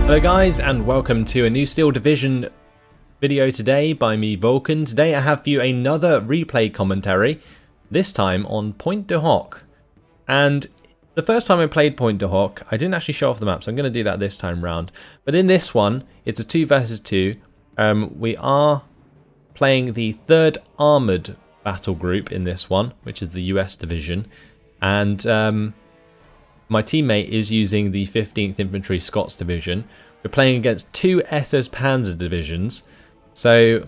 Hello guys, and welcome to a new Steel Division video today by me, Vulcan. Today I have for you another replay commentary, this time on Pointe du Hoc. And the first time I played Pointe du Hoc, I didn't actually show off the map, so I'm going to do that this time round. But in this one, it's a 2 versus 2. We are playing the 3rd Armoured battle group in this one, which is the US division. And my teammate is using the 15th Infantry Scots Division. We're playing against 2 SS Panzer divisions, so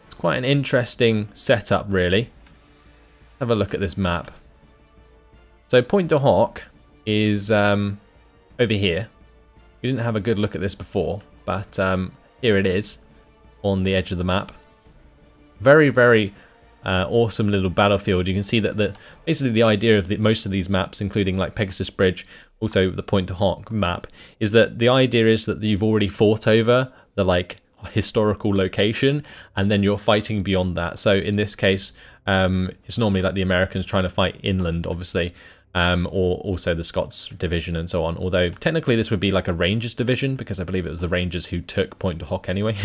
it's quite an interesting setup really. Have a look at this map. So Pointe du Hoc is over here. We didn't have a good look at this before, but here it is on the edge of the map. Very awesome little battlefield. You can see that basically the idea of most of these maps, including like Pegasus Bridge, also the Pointe du Hoc map, is that the idea is that you've already fought over the like historical location, and then you're fighting beyond that. So in this case, it's normally like the Americans trying to fight inland, obviously, or also the Scots division and so on. Although technically this would be like a Rangers division, because I believe it was the Rangers who took Pointe du Hoc anyway.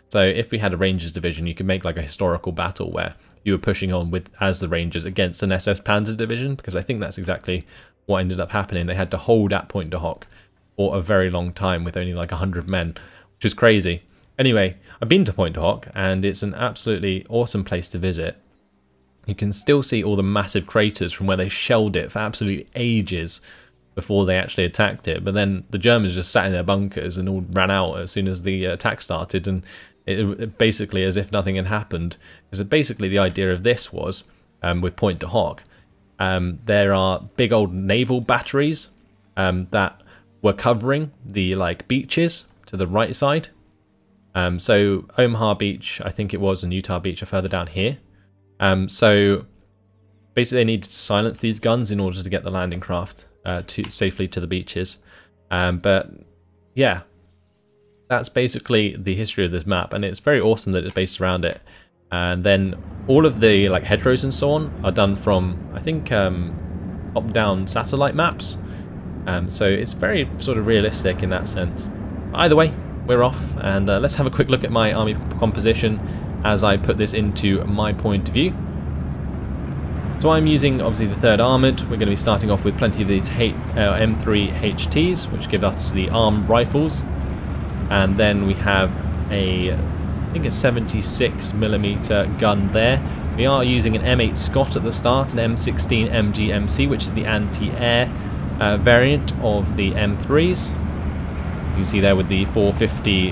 So if we had a Rangers division, you could make like a historical battle where you were pushing on as the Rangers against an SS Panzer division, because I think that's exactly what ended up happening. They had to hold at Pointe du Hoc for a very long time with only like 100 men, which is crazy. Anyway, I've been to Pointe du Hoc and it's an absolutely awesome place to visit. You can still see all the massive craters from where they shelled it for absolute ages before they actually attacked it. But then the Germans just sat in their bunkers and all ran out as soon as the attack started, and it basically as if nothing had happened. Because basically the idea of this was, with Pointe du Hoc, there are big old naval batteries that were covering the like beaches to the right side. So Omaha Beach, I think it was, and Utah Beach are further down here. So basically they needed to silence these guns in order to get the landing craft safely to the beaches. But yeah, that's basically the history of this map, and it's very awesome that it's based around it. And then all of the like hedgerows and so on are done from, I think, top-down satellite maps. So it's very sort of realistic in that sense. Either way, we're off, and let's have a quick look at my army composition as I put this into my point of view. So I'm using obviously the 3rd Armoured. We're going to be starting off with plenty of these M3 HTs, which give us the armed rifles. And then we have I think a 76mm gun there. We are using an M8 Scott at the start, an M16 MG-MC, which is the anti-air variant of the M3s. You can see there with the 450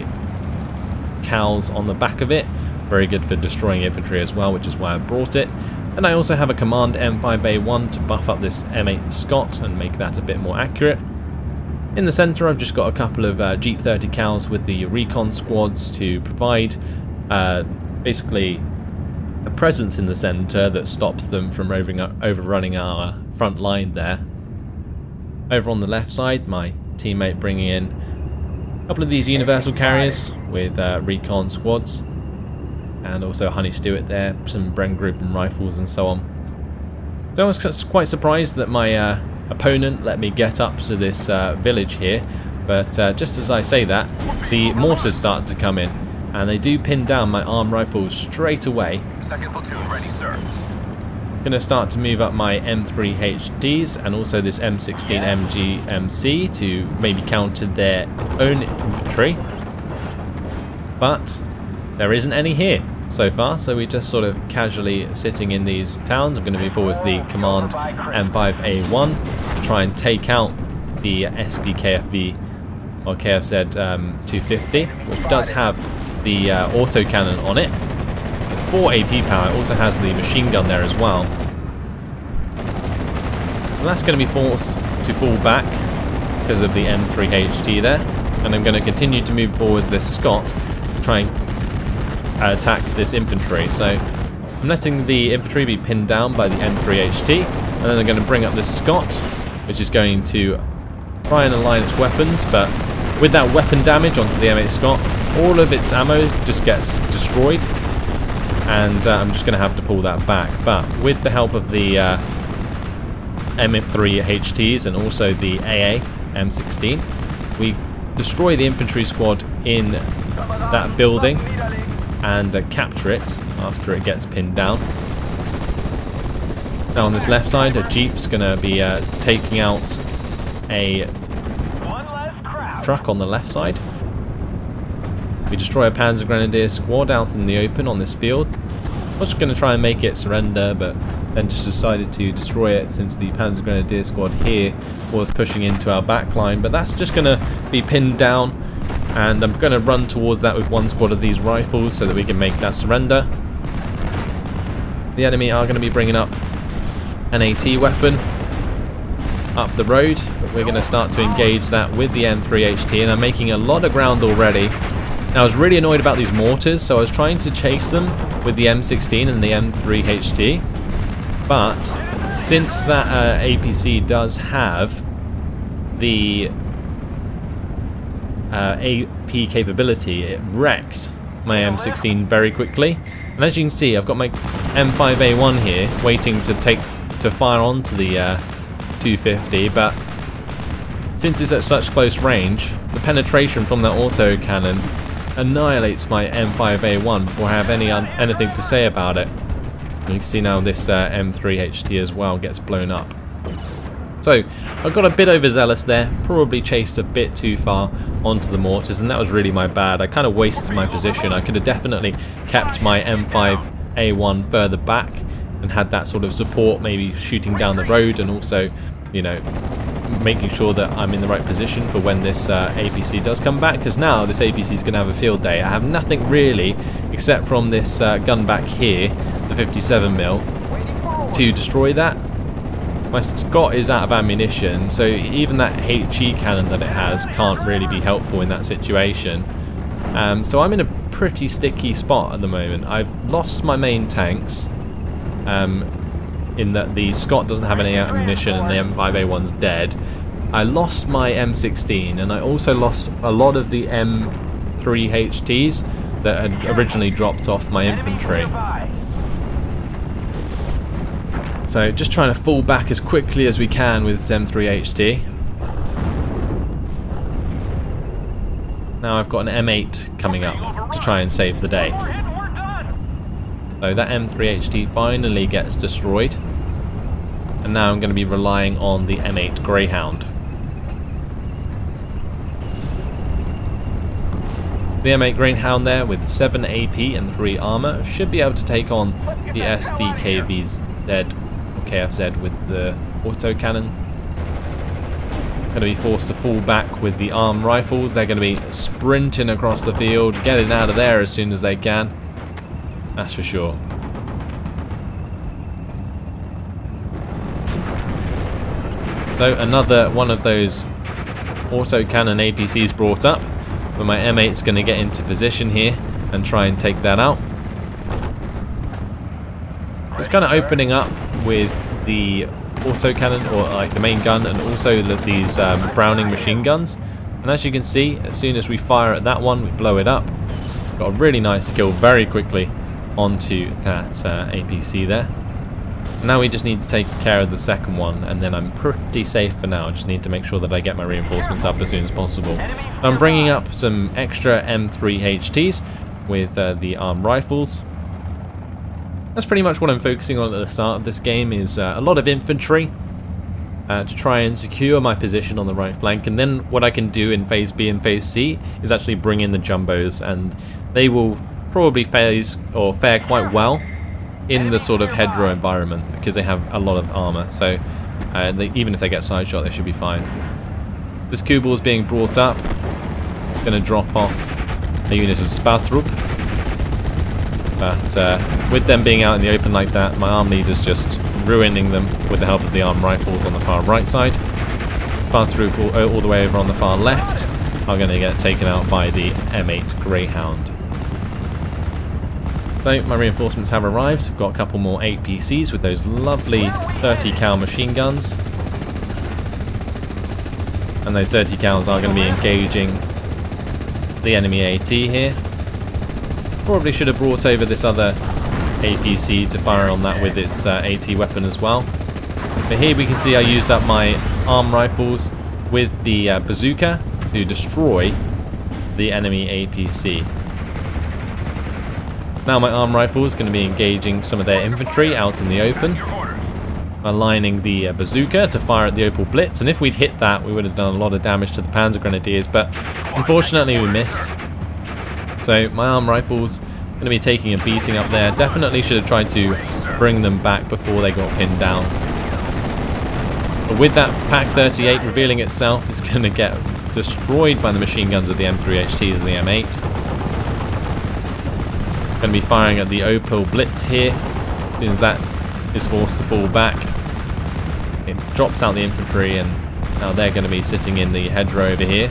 cals on the back of it. Very good for destroying infantry as well, which is why I brought it. And I also have a Command M5A1 to buff up this M8 Scott and make that a bit more accurate. In the centre I've just got a couple of Jeep 30 cals with the recon squads to provide basically a presence in the centre that stops them from overrunning our front line there. Over on the left side, my teammate bringing in a couple of these universal carriers with recon squads, and also Honey Stewart there, some Bren Group and rifles and so on. So I was quite surprised that my opponent let me get up to this village here, but just as I say that, the mortars started to come in, and they do pin down my armed rifles straight away. 2nd platoon ready, sir. I'm going to start to move up my M3 HDs and also this M16 MG-MC to maybe counter their own infantry, but there isn't any here so far, so we're just sort of casually sitting in these towns. I'm going to move forward the Command M5A1 to try and take out the SDKFV or KFZ 250, which does have the autocannon on it. The 4 AP power, it also has the machine gun there as well. And that's going to be forced to fall back because of the M3 HT there. And I'm going to continue to move forward this Scott to try and attack this infantry. So I'm letting the infantry be pinned down by the M3 HT, and then they're going to bring up this Scott, which is going to try and align its weapons, but with that weapon damage onto the M8 Scott, all of its ammo just gets destroyed, and I'm just going to have to pull that back. But with the help of the M3 HTs and also the AA M16, we destroy the infantry squad in that building and capture it after it gets pinned down. Now on this left side, a jeep's going to be taking out a truck on the left side. We destroy a Panzer Grenadier squad out in the open on this field. I was going to try and make it surrender, but then just decided to destroy it since the Panzer Grenadier squad here was pushing into our back line. But that's just going to be pinned down, and I'm going to run towards that with one squad of these rifles so that we can make that surrender. The enemy are going to be bringing up an AT weapon up the road, but we're going to start to engage that with the M3HT, and I'm making a lot of ground already. Now I was really annoyed about these mortars, so I was trying to chase them with the M16 and the M3HT, but since that APC does have the AP capability, it wrecked my M16 very quickly. And as you can see, I've got my M5A1 here waiting to fire onto the 250, but since it's at such close range, the penetration from that autocannon annihilates my M5A1 before I have anything to say about it. You can see now this M3HT as well gets blown up. So I got a bit overzealous there, probably chased a bit too far onto the mortars, and that was really my bad. I kind of wasted my position. I could have definitely kept my M5A1 further back and had that sort of support, maybe shooting down the road, and also, you know, making sure that I'm in the right position for when this APC does come back, because now this APC is going to have a field day. I have nothing really except from this gun back here, the 57mm, to destroy that. My Scott is out of ammunition, so even that HE cannon that it has can't really be helpful in that situation. So I'm in a pretty sticky spot at the moment. I've lost my main tanks, in that the Scott doesn't have any ammunition and the M5A1's dead. I lost my M16, and I also lost a lot of the M3HTs that had originally dropped off my infantry. So just trying to fall back as quickly as we can with this M3HT. Now I've got an M8 coming up to try and save the day. So that M3HT finally gets destroyed, and now I'm going to be relying on the M8 Greyhound. The M8 Greyhound there with 7 AP and 3 armor should be able to take on the SDKVZ or KFZ with the autocannon. Going to be forced to fall back with the armed rifles. They're going to be sprinting across the field, getting out of there as soon as they can. That's for sure. So another one of those autocannon APCs brought up, but my M8's going to get into position here and try and take that out. It's kind of opening up with the autocannon, or like the main gun, and also these Browning machine guns. And as you can see, as soon as we fire at that one, we blow it up. Got a really nice kill very quickly onto that APC there. Now we just need to take care of the second one, and then I'm pretty safe for now. I just need to make sure that I get my reinforcements up as soon as possible. I'm bringing up some extra M3HTs with the armed rifles. That's pretty much what I'm focusing on at the start of this game, is a lot of infantry to try and secure my position on the right flank, and then what I can do in Phase B and Phase C is actually bring in the jumbos, and they will probably fare quite well in the sort of hedgerow environment because they have a lot of armor, so even if they get side shot, they should be fine. This Kubel is being brought up. Going to drop off a unit of Spartrup, but with them being out in the open like that, my arm leader's just ruining them with the help of the armed rifles on the far right side. Spartrup all the way over on the far left are going to get taken out by the M8 Greyhound. So my reinforcements have arrived. I've got a couple more APCs with those lovely 30 cal machine guns. And those 30 cals are going to be engaging the enemy AT here. Probably should have brought over this other APC to fire on that with its AT weapon as well. But here we can see I used up my arm rifles with the bazooka, to destroy the enemy APC. Now my arm rifle is going to be engaging some of their infantry out in the open, aligning the bazooka to fire at the Opal Blitz, and if we'd hit that we would have done a lot of damage to the Panzer Grenadiers, but unfortunately we missed. So my arm rifle's going to be taking a beating up there. Definitely should have tried to bring them back before they got pinned down. But with that Pak 38 revealing itself, it's going to get destroyed by the machine guns of the M3HTs and the M8. Going to be firing at the Opal Blitz here. As soon as that is forced to fall back, it drops out the infantry, and now they're going to be sitting in the hedgerow over here.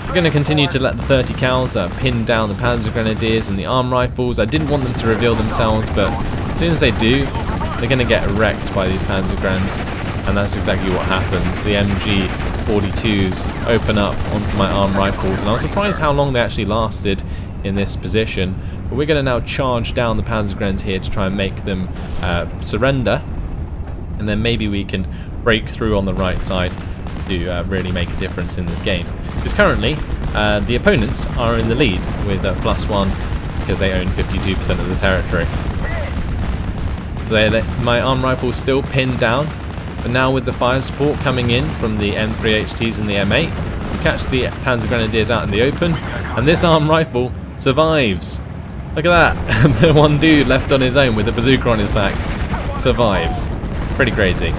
We're going to continue to let the 30 cals pin down the Panzer Grenadiers and the arm rifles. I didn't want them to reveal themselves, but as soon as they do, they're going to get wrecked by these Panzer Grens, and that's exactly what happens. The MG42s open up onto my arm rifles, and I was surprised how long they actually lasted in this position. But we're going to now charge down the Panzer Grens here to try and make them surrender, and then maybe we can break through on the right side to really make a difference in this game. Because currently the opponents are in the lead with +1 because they own 52% of the territory. My arm rifle is still pinned down, but now with the fire support coming in from the M3HTs and the M8, we catch the Panzer Grenadiers out in the open, and this arm rifle survives. Look at that. The one dude left on his own with a bazooka on his back survives. Pretty crazy.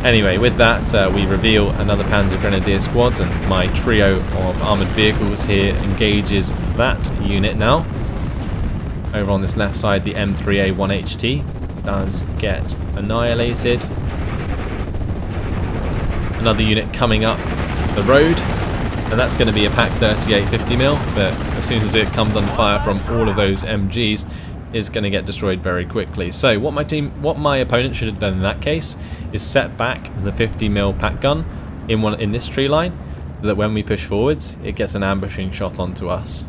Anyway, with that we reveal another Panzer Grenadier squad, and my trio of armoured vehicles here engages that unit now. Over on this left side, the M3A1HT does get annihilated. Another unit coming up the road, and that's going to be a Pak 38 50mm, but as soon as it comes under fire from all of those MGs, is going to get destroyed very quickly. So what my opponent should have done in that case is set back the 50mm Pak gun in this tree line, so that when we push forwards, it gets an ambushing shot onto us.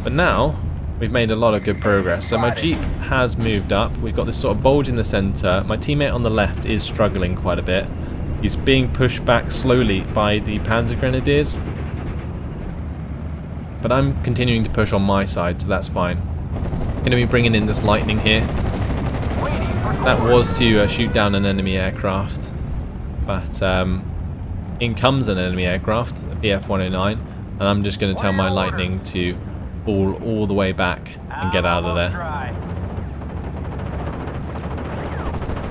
But now we've made a lot of good progress. So my Jeep has moved up. We've got this sort of bulge in the centre. My teammate on the left is struggling quite a bit. He's being pushed back slowly by the Panzer Grenadiers, but I'm continuing to push on my side, so that's fine. I'm going to be bringing in this lightning here. That was to shoot down an enemy aircraft, but in comes an enemy aircraft, a BF-109, and I'm just going to tell my lightning to fall all the way back and get out of there.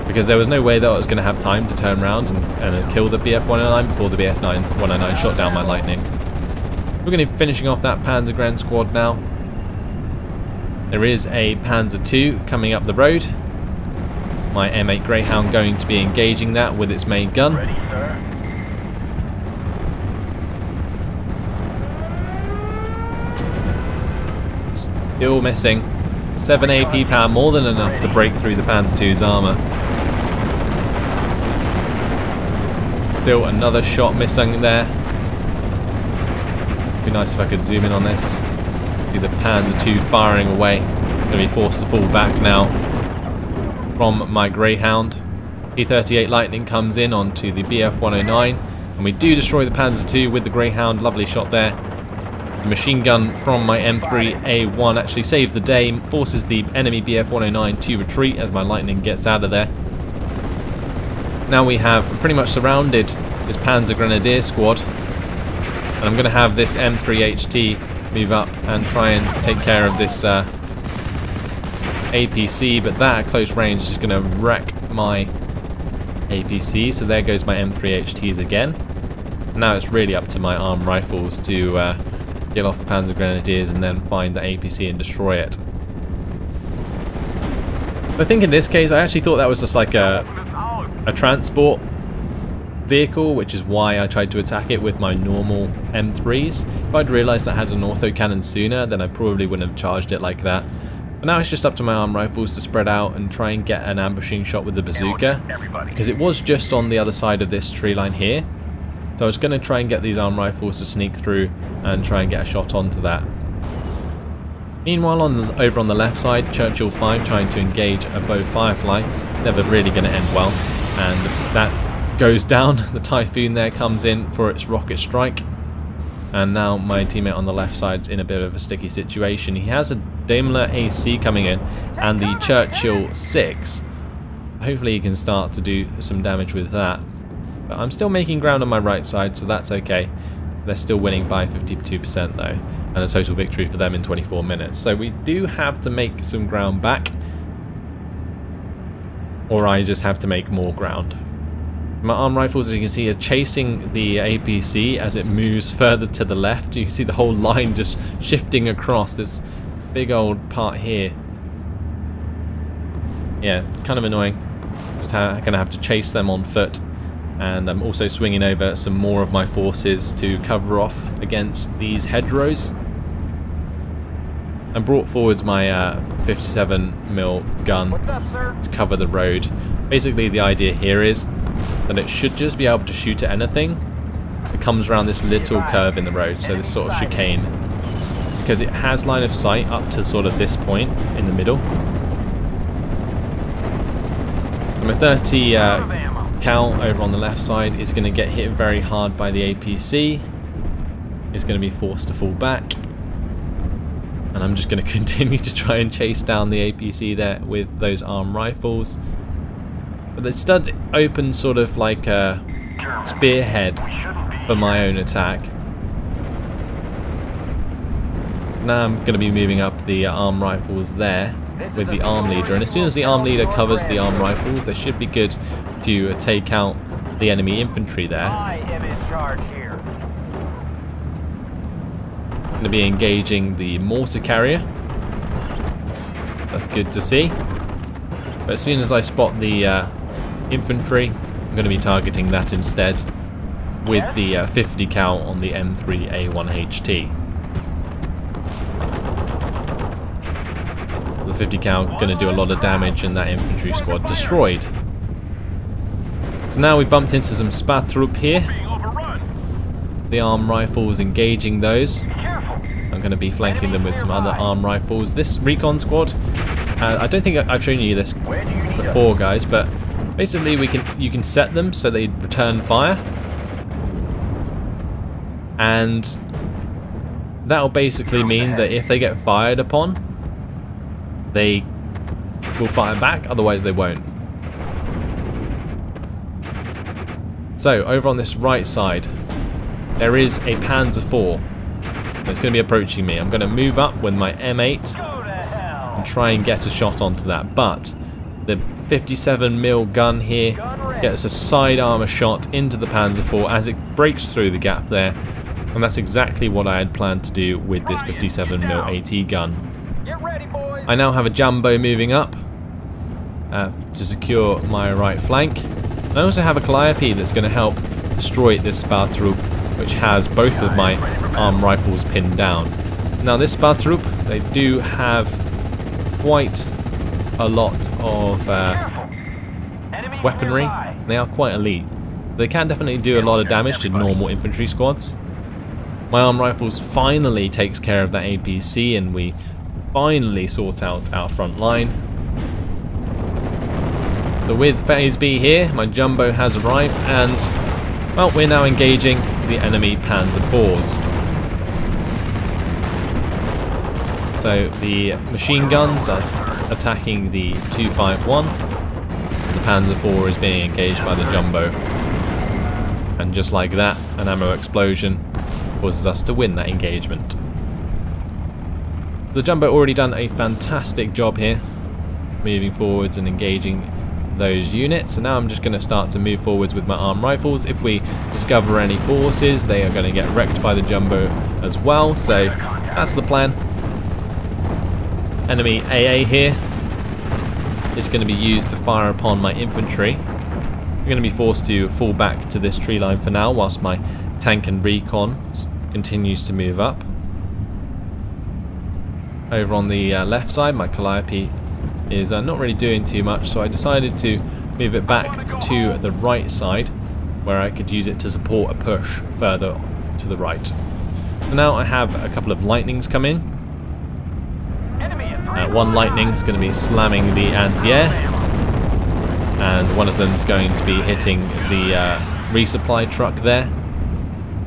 Because there was no way that I was going to have time to turn around and kill the BF-109 before the BF-109 shot down my lightning. We're going to be finishing off that Panzer Gren squad now. There is a Panzer II coming up the road. My M8 Greyhound going to be engaging that with its main gun. Ready, sir. Still missing. 7 AP power, more than enough to break through the Panzer II's armour. Still another shot missing there. Be nice if I could zoom in on this. See the Panzer II firing away. Going to be forced to fall back now from my Greyhound. P-38 Lightning comes in onto the BF-109, and we do destroy the Panzer II with the Greyhound. Lovely shot there. The machine gun from my M3A1 actually saved the day, forces the enemy BF-109 to retreat as my Lightning gets out of there. Now we have pretty much surrounded this Panzer Grenadier squad, and I'm going to have this M3HT move up and try and take care of this APC, but that at close range is going to wreck my APC, so there goes my M3HTs again. Now it's really up to my arm rifles to get off the Panzer Grenadiers and then find the APC and destroy it. I think in this case I actually thought that was just like a transport vehicle, which is why I tried to attack it with my normal M3s. If I'd realised that had an autocannon sooner, then I probably wouldn't have charged it like that. But now it's just up to my arm rifles to spread out and try and get an ambushing shot with the bazooka, because it was just on the other side of this tree line here. So I was going to try and get these arm rifles to sneak through and try and get a shot onto that. Meanwhile, over on the left side, Churchill 5 trying to engage a Bow Firefly. Never really going to end well, and that goes down. The Typhoon there comes in for its rocket strike. And now my teammate on the left side's in a bit of a sticky situation. He has a Daimler AC coming in and the Churchill 6. Hopefully he can start to do some damage with that. But I'm still making ground on my right side, so that's okay. They're still winning by 52% though, and a total victory for them in 24 minutes. So we do have to make some ground back, or I just have to make more ground. My arm rifles, as you can see, are chasing the APC as it moves further to the left. You can see the whole line just shifting across this big old part here. Yeah, kind of annoying. Just gonna have to chase them on foot. And I'm also swinging over some more of my forces to cover off against these hedgerows. I brought forwards my 57mm gun to cover the road. Basically the idea here is that it should just be able to shoot at anything. It comes around this little curve in the road, so this sort of chicane, because it has line of sight up to sort of this point in the middle. And my 30 cal over on the left side is going to get hit very hard by the APC. It's going to be forced to fall back. And I'm just going to continue to try and chase down the APC there with those arm rifles. But the stud opens sort of like a spearhead for my own attack. Now I'm going to be moving up the arm rifles there with the arm leader, and as soon as the arm leader covers the arm rifles, they should be good to take out the enemy infantry there. I am in charge here. Going to be engaging the mortar carrier. That's good to see. But as soon as I spot the infantry, I'm going to be targeting that instead with the 50 cal on the M3A1HT. The 50 cal going to do a lot of damage and that infantry squad destroyed. So now we bumped into some Spadtrupp here. The arm rifles engaging those. I'm going to be flanking them with some other arm rifles. This recon squad, I don't think I've shown you this before, guys, but basically you can set them so they return fire, and that'll basically mean that if they get fired upon, they will fire back, otherwise they won't. So over on this right side there is a Panzer IV. It's going to be approaching me. I'm going to move up with my M8 and try and get a shot onto that, but the 57mm gun here gets a side armor shot into the Panzer IV as it breaks through the gap there, and that's exactly what I had planned to do with this 57mm AT gun. I now have a Jumbo moving up to secure my right flank. I also have a Calliope that's going to help destroy this Spadtrupp, which has both of my arm rifles pinned down. Now this Spadtrupp, they do have quite a lot of weaponry. They are quite elite. They can definitely do a lot of damage to normal infantry squads. My arm rifles finally takes care of that APC, and we finally sort out our front line. So with Phase B here, my Jumbo has arrived, and well, we're now engaging the enemy Panzer IVs. So the machine guns are attacking the 251. The Panzer IV is being engaged by the Jumbo. And just like that, an ammo explosion causes us to win that engagement. The Jumbo already done a fantastic job here, moving forwards and engaging those units, and now I'm just going to start to move forwards with my arm rifles. If we discover any forces, they are going to get wrecked by the Jumbo as well, so that's the plan. Enemy AA here is going to be used to fire upon my infantry. I'm going to be forced to fall back to this tree line for now whilst my tank and recon continues to move up. Over on the left side, my Calliope is not really doing too much, so I decided to move it back to the right side where I could use it to support a push further to the right. So now I have a couple of lightnings come in. One lightning is going to be slamming the anti-air, and one of them's going to be hitting the resupply truck there.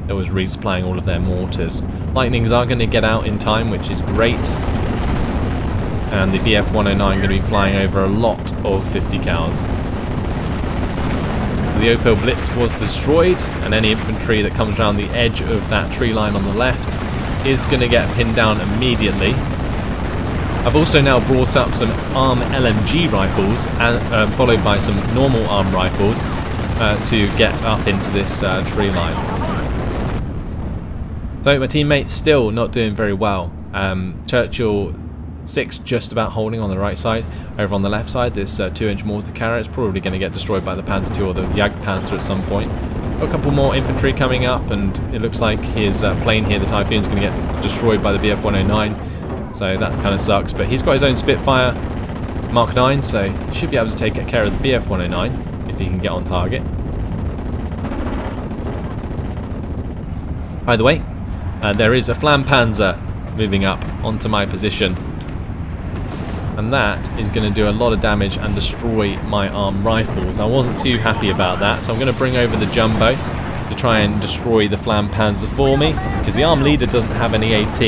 It was resupplying all of their mortars. Lightnings are going to get out in time, which is great. And the BF-109 going to be flying over a lot of 50 cals. The Opel Blitz was destroyed, and any infantry that comes around the edge of that tree line on the left is going to get pinned down immediately. I've also now brought up some ARM LMG rifles, and followed by some normal ARM rifles, to get up into this tree line. So my teammate's still not doing very well. Churchill 6 just about holding on the right side. Over on the left side, this 2-inch mortar carrier is probably going to get destroyed by the Panzer II or the Jagdpanzer at some point. Got a couple more infantry coming up, and it looks like his plane here, the Typhoon, is going to get destroyed by the BF-109. So that kind of sucks. But he's got his own Spitfire Mark 9, so he should be able to take care of the BF-109 if he can get on target. By the way, there is a Flampanzer moving up onto my position, and that is going to do a lot of damage and destroy my arm rifles. I wasn't too happy about that, so I'm going to bring over the Jumbo to try and destroy the Flampanzer for me, because the arm leader doesn't have any AT.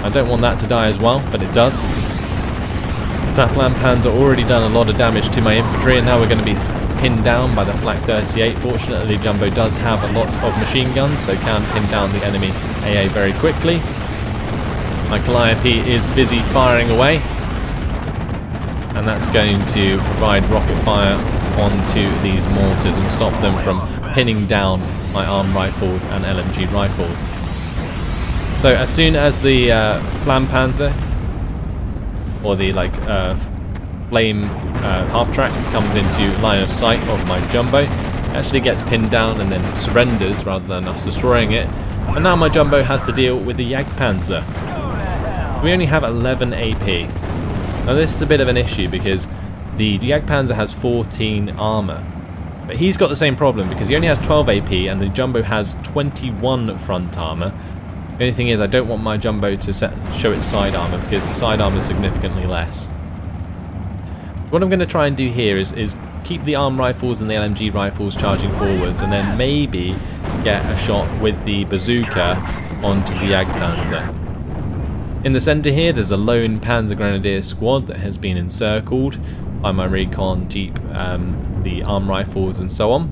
I don't want that to die as well, but it does. So that Flampanzer already done a lot of damage to my infantry, and now we're going to be pinned down by the Flak 38. Fortunately, Jumbo does have a lot of machine guns, so can pin down the enemy AA very quickly. My Calliope is busy firing away, and that's going to provide rocket fire onto these mortars and stop them from pinning down my arm rifles and LMG rifles. So as soon as the Flampanzer, or the flame half-track, comes into line of sight of my Jumbo, it actually gets pinned down and then surrenders rather than us destroying it. And now my Jumbo has to deal with the Jagdpanzer. We only have 11 AP. Now this is a bit of an issue because the Jagdpanzer has 14 armor. But he's got the same problem because he only has 12 AP and the Jumbo has 21 front armor. The only thing is, I don't want my Jumbo to show its side armor because the side armor is significantly less. What I'm going to try and do here is keep the arm rifles and the LMG rifles charging forwards, and then maybe get a shot with the bazooka onto the Jagdpanzer. In the centre here, there's a lone Panzer Grenadier squad that has been encircled by my recon jeep, the arm rifles and so on.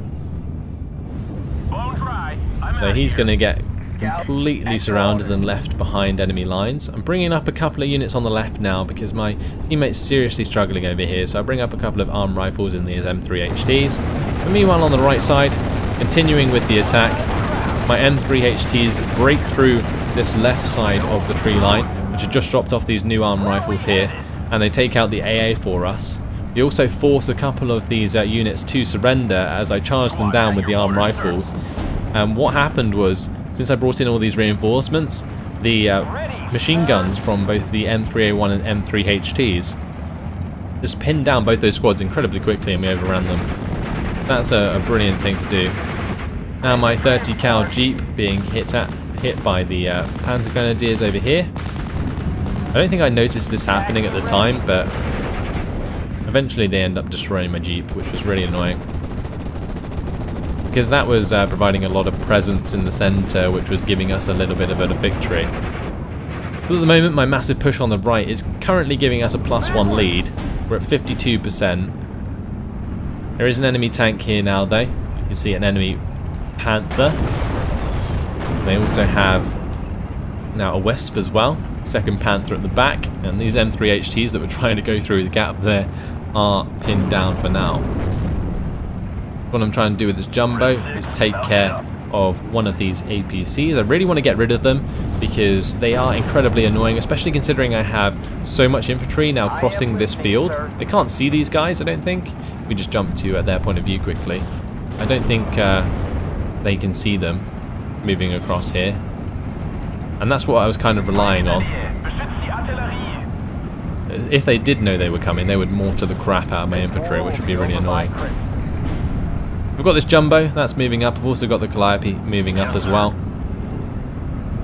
So he's going to get completely surrounded and left behind enemy lines. I'm bringing up a couple of units on the left now because my teammate's seriously struggling over here, so I bring up a couple of arm rifles in these M3HTs. And meanwhile on the right side, continuing with the attack, my M3HTs break through this left side of the tree line, which had just dropped off these new arm rifles here, and they take out the AA for us. We also force a couple of these units to surrender as I charge them down with the arm rifles. And what happened was, since I brought in all these reinforcements, the machine guns from both the M3A1 and M3HTs just pinned down both those squads incredibly quickly, and we overran them. That's a brilliant thing to do. Now my 30 cal Jeep being hit by the Panzer Grenadiers over here. I don't think I noticed this happening at the time, but eventually they end up destroying my Jeep, which was really annoying. Because that was providing a lot of presence in the centre, which was giving us a little bit of a victory. So at the moment, my massive push on the right is currently giving us a +1 lead. We're at 52%. There is an enemy tank here now, though. You can see an enemy Panther. They also have now a Wisp as well. Second Panther at the back. And these M3HTs that were trying to go through the gap there are pinned down for now. What I'm trying to do with this Jumbo is take care of one of these APCs. I really want to get rid of them because they are incredibly annoying, especially considering I have so much infantry now crossing this field. They can't see these guys, I don't think. We just jump to their point of view quickly. I don't think they can see them moving across here. And that's what I was kind of relying on. If they did know they were coming, they would mortar the crap out of my infantry, which would be really annoying. We've got this Jumbo, that's moving up. I've also got the Calliope moving up as well.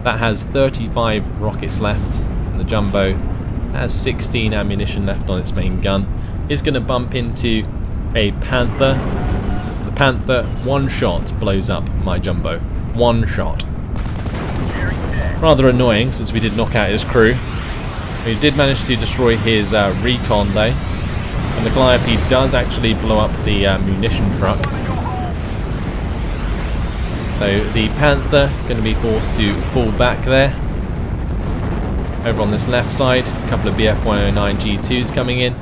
That has 35 rockets left, and the Jumbo has 16 ammunition left on its main gun. It's going to bump into a Panther. The Panther, one shot, blows up my jumbo. One shot. Rather annoying, since we did knock out his crew. We did manage to destroy his recon though. And the Calliope does actually blow up the munition truck. So the Panther going to be forced to fall back there. Over on this left side, a couple of BF-109 G2s coming in.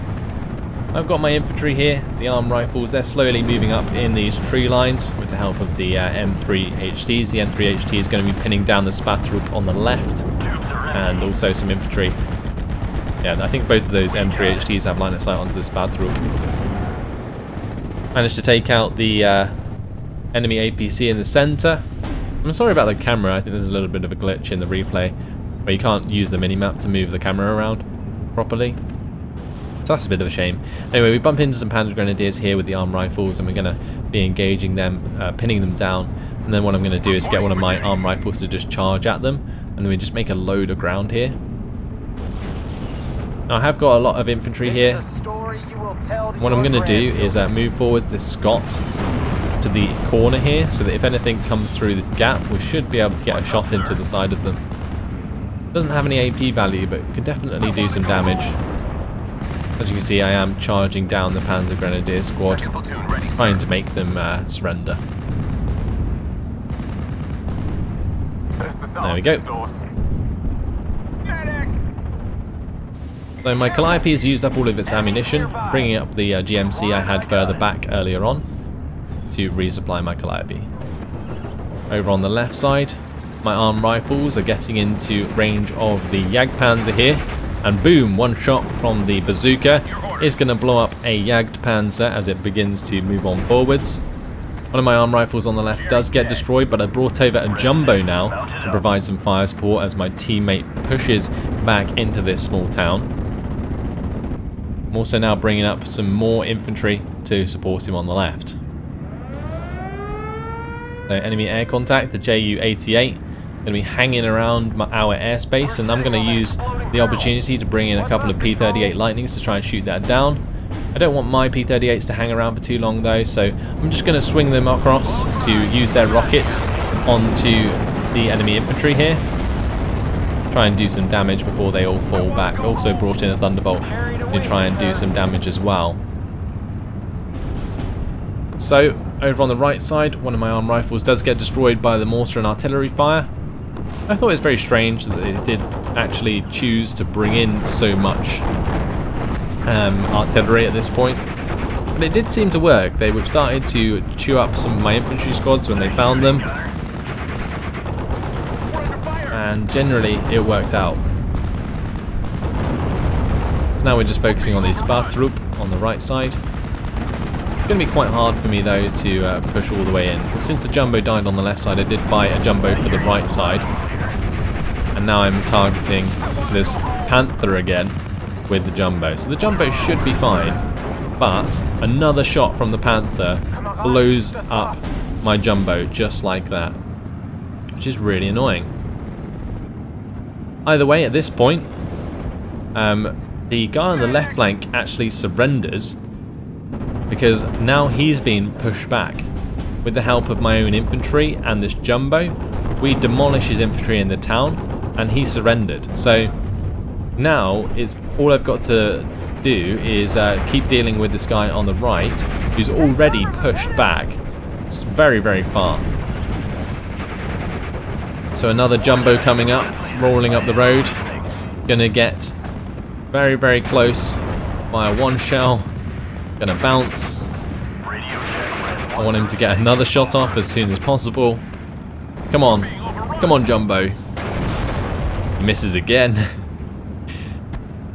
I've got my infantry here, the arm rifles, they're slowly moving up in these tree lines with the help of the M3HTs. The M3HT is going to be pinning down the Spatroop on the left, and also some infantry. Yeah, I think both of those M3HTs have line of sight onto the Spatroop. Managed to take out the enemy APC in the centre. I'm sorry about the camera, I think there's a little bit of a glitch in the replay where you can't use the minimap to move the camera around properly. So that's a bit of a shame. Anyway, we bump into some Panther Grenadiers here with the arm rifles, and we're going to be engaging them, pinning them down. And then what I'm going to do is get one of my arm rifles to just charge at them, and then we just make a load of ground here. Now, I have got a lot of infantry here. What I'm going to do is move forward this Scott to the corner here, so that if anything comes through this gap, we should be able to get a shot into the side of them. Doesn't have any AP value, but can definitely do some damage. As you can see, I am charging down the Panzer Grenadier squad, trying to make them surrender. There we go. So my Calliope has used up all of its ammunition, bringing up the GMC I had further back earlier on to resupply my Calliope. Over on the left side, my arm rifles are getting into range of the Jagdpanzer here. And boom, one shot from the bazooka is going to blow up a Jagdpanzer as it begins to move on forwards. One of my arm rifles on the left does get destroyed, but I brought over a jumbo now to provide some fire support as my teammate pushes back into this small town. I'm also now bringing up some more infantry to support him on the left. So enemy air contact, the Ju-88. Going to be hanging around our airspace, and I'm going to use the opportunity to bring in a couple of P-38 Lightnings to try and shoot that down. I don't want my P-38s to hang around for too long though, so I'm just going to swing them across to use their rockets onto the enemy infantry here. Try and do some damage before they all fall back. Also brought in a Thunderbolt to try and do some damage as well. So over on the right side, one of my arm rifles does get destroyed by the mortar and artillery fire. I thought it was very strange that they did actually choose to bring in so much artillery at this point. But it did seem to work. They were starting to chew up some of my infantry squads when they found them. And generally it worked out. So now we're just focusing on the Spatroop on the right side. It's going to be quite hard for me though to push all the way in. Since the jumbo died on the left side, I did buy a jumbo for the right side. And now I'm targeting this Panther again with the jumbo. So the jumbo should be fine, but another shot from the Panther blows up my jumbo just like that, which is really annoying. Either way, at this point, the guy on the left flank actually surrenders because now he's been pushed back. With the help of my own infantry and this jumbo, we demolish his infantry in the town and he surrendered. So now all I've got to do is keep dealing with this guy on the right who's already pushed back. It's very, very far. So another jumbo coming up, rolling up the road. Gonna get very, very close by one shell. Gonna bounce. I want him to get another shot off as soon as possible. Come on. Come on, jumbo. He misses again.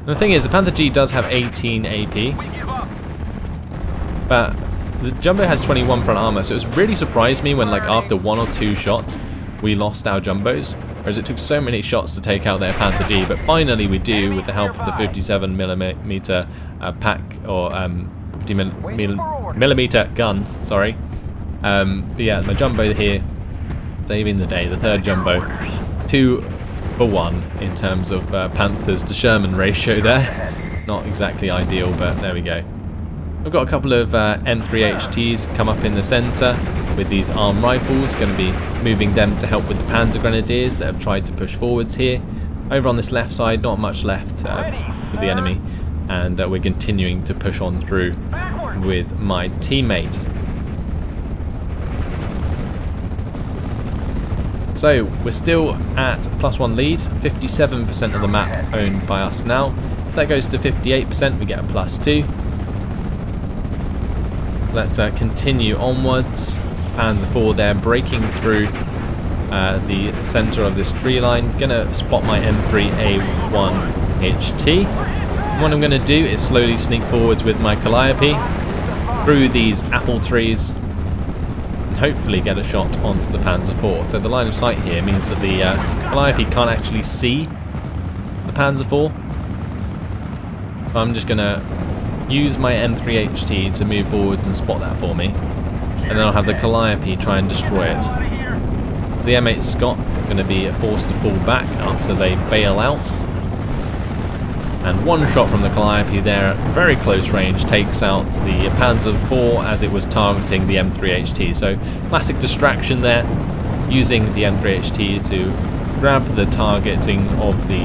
The thing is, the Panther G does have 18 AP, but the jumbo has 21 front armor, so it's really surprised me when, like, after one or two shots we lost our jumbos, whereas it took so many shots to take out their Panther G. But finally we do, with the help of the 57mm pack, or 50mm gun, sorry. But yeah, my jumbo here saving the day, the third jumbo. 2-for-1 in terms of Panthers to Sherman ratio there. Not exactly ideal, but there we go. I've got a couple of M3HTs come up in the centre with these arm rifles. Going to be moving them to help with the Panzer Grenadiers that have tried to push forwards here. Over on this left side, not much left with the enemy, and we're continuing to push on through with my teammate. So we're still at +1 lead, 57% of the map owned by us now. If that goes to 58%, we get a +2. Let's continue onwards. Panzer IV there breaking through the centre of this tree line. Gonna spot my M3A1HT. What I'm gonna do is slowly sneak forwards with my Calliope through these apple trees and hopefully get a shot onto the Panzer IV. So the line of sight here means that the Calliope can't actually see the Panzer IV. I'm just gonna use my M3HT to move forwards and spot that for me, and then I'll have the Calliope try and destroy it. The M8 Scott are going to be forced to fall back after they bail out, and one shot from the Calliope there at very close range takes out the Panzer IV as it was targeting the M3HT. So classic distraction there, using the M3HT to grab the targeting of the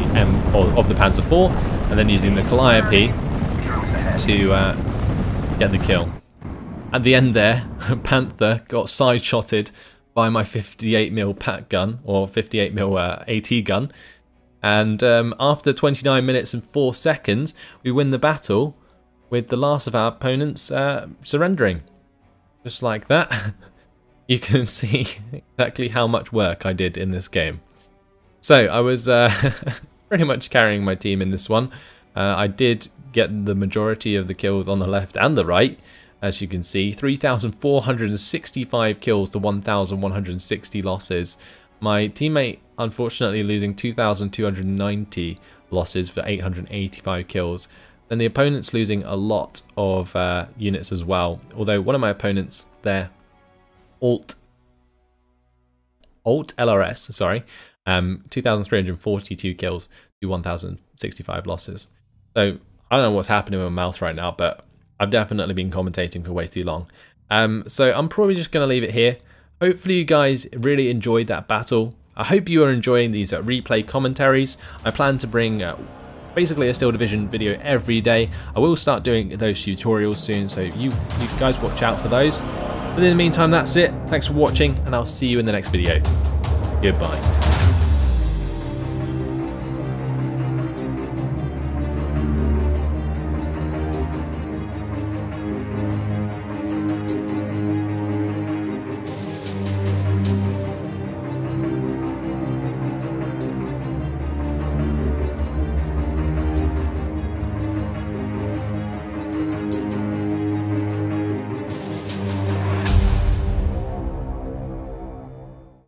Panzer IV, and then using the Calliope to get the kill. At the end there, Panther got side-shotted by my 58mm PAC gun, or 58mm AT gun, and after 29 minutes and 4 seconds, we win the battle with the last of our opponents surrendering. Just like that. You can see exactly how much work I did in this game. So I was pretty much carrying my team in this one. I did get the majority of the kills on the left and the right, as you can see. 3,465 kills to 1,160 losses. My teammate unfortunately losing 2,290 losses for 885 kills. Then the opponent's losing a lot of units as well. Although one of my opponents there, Alt LRS, sorry, 2,342 kills to 1,065 losses. So I don't know what's happening with my mouse right now, but I've definitely been commentating for way too long. So I'm probably just going to leave it here. Hopefully you guys really enjoyed that battle. I hope you are enjoying these replay commentaries. I plan to bring basically a Steel Division video every day. I will start doing those tutorials soon, so you guys watch out for those. But in the meantime, that's it. Thanks for watching, and I'll see you in the next video. Goodbye.